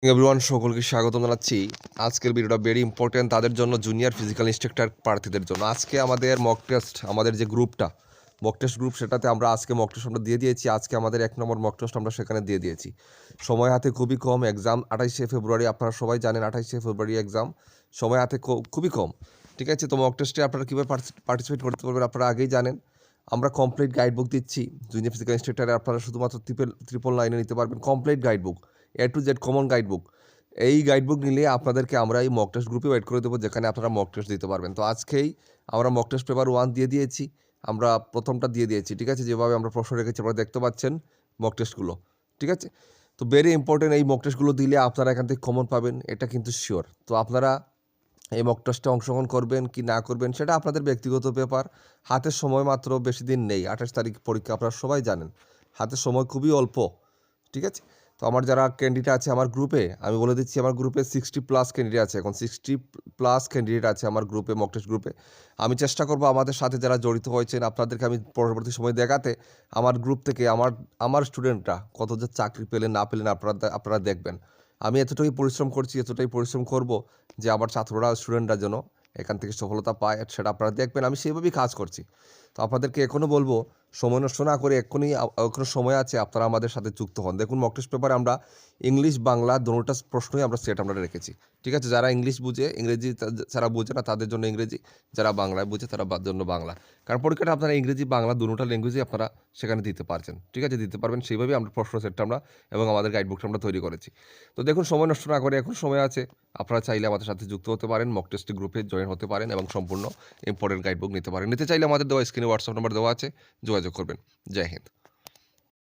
Everyone সকলকে স্বাগতম জানাচ্ছি। আজকের ভিডিওটা ভেরি ইম্পর্টেন্ট তাদের জন্য, জুনিয়র ফিজিক্যাল ইনস্ট্রাক্টর প্রার্থীদের জন্য। আজকে আমাদের মক টেস্ট, আমাদের যে গ্রুপটা মক টেস্ট গ্রুপ, সেটাতে আমরা আজকে মক টেস্ট আমরা দিয়ে দিয়েছি। আজকে আমাদের 1 নম্বর মক টেস্ট আমরা সেখানে দিয়ে দিয়েছি। সময় হাতে খুবই কম, এক্সাম 28শে ফেব্রুয়ারি, আপনারা সবাই জানেন 28শে ফেব্রুয়ারি এক্সাম। সময় হাতে খুবই কম, ঠিক আছে? তো মক টেস্টে আপনারা কীভাবে পার্টিসিপেট করতে পারবেন আপনারা আগেই জানেন। আমরা কমপ্লিট গাইড বুক দিচ্ছি জুনিয়র ফিজিক্যাল ইনস্ট্রাক্টরে, আপনারা শুধুমাত্র 999 নিতে পারবেন complete guide book, A to Z common guide book. এই গাইডবুক নিলে আপনাদেরকে আমরা এই মক টেস্ট গ্রুপে ওয়েট করে দেবো, যেখানে আপনারা মক টেস্ট দিতে পারবেন। তো আজকেই আমরা মক টেস্ট পেপার 1 দিয়ে দিয়েছি, আমরা প্রথমটা দিয়ে দিয়েছি, ঠিক আছে? যেভাবে আমরা প্রশ্ন রেখেছি আপনারা দেখতে পাচ্ছেন মক টেস্টগুলো, ঠিক আছে? তো ভেরি ইম্পর্টেন্ট, এই মক টেস্টগুলো দিলে আপনারা এখান থেকে কমন পাবেন, এটা কিন্তু শিওর। তো আপনারা এই মক টেস্টে অংশগ্রহণ করবেন কি না করবেন সেটা আপনাদের ব্যক্তিগত ব্যাপার। হাতের সময় মাত্র বেশি দিন নেই, 28 তারিখ পরীক্ষা, আপনারা সবাই জানেন। হাতের সময় খুবই অল্প, ঠিক আছে? তো আমার যারা ক্যান্ডিডেট আছে আমার গ্রুপে, আমি বলে দিচ্ছি আমার গ্রুপে 60+ ক্যান্ডিডেট আছে, এখন 60+ ক্যান্ডিডেট আছে আমার গ্রুপে, মক টেস্ট গ্রুপে। আমি চেষ্টা করব আমাদের সাথে যারা জড়িত হয়েছেন আপনাদেরকে আমি পরবর্তী সময় দেখাতে, আমার গ্রুপ থেকে আমার স্টুডেন্টরা কত যে চাকরি পেলেন না পেলেন আপনারা দেখবেন। আমি এতটাই পরিশ্রম করছি, এতটাই পরিশ্রম করব যে আমার ছাত্ররা, স্টুডেন্টরা যেন এখান থেকে সফলতা পায়, সেটা আপনারা দেখবেন। আমি সেইভাবেই কাজ করছি। তো আপনাদেরকে এখনও বলবো, সময় নষ্ট না করে এখনো সময় আছে, আপনারা আমাদের সাথে যুক্ত হন। দেখুন মক টেস্ট পেপারে আমরা ইংলিশ বাংলা দোনোটা প্রশ্নই আমরা সেট আমরা রেখেছি, ঠিক আছে? যারা ইংলিশ বুঝে, ইংরেজি যারা বোঝে না তাদের জন্য ইংরেজি, যারা বাংলায় বুঝে তারা জন্য বাংলা। কারণ পরীক্ষাটা আপনারা ইংরেজি বাংলা দোনোটা ল্যাঙ্গুয়েজে আপনারা সেখানে দিতে পারছেন, ঠিক আছে? দিতে পারবেন, সেইভাবেই আমরা প্রশ্ন সেটটা আমরা এবং আমাদের গাইডবুকটা আমরা তৈরি করেছি। তো দেখুন সময় নষ্ট না করে, এখন সময় আছে, আপনারা চাইলে আমাদের সাথে যুক্ত হতে পারেন, মক টেস্ট গ্রুপে জয়েন হতে পারেন এবং সম্পূর্ণ ইম্পর্টেন্ট গাইডবুক নিতে পারেন। নিতে চাইলে আমাদের দেওয়া স্ক্রিনে হোয়াটসঅ্যাপ নাম্বার দেওয়া আছে, যোগাযোগ করবেন। জয় হিন্দ।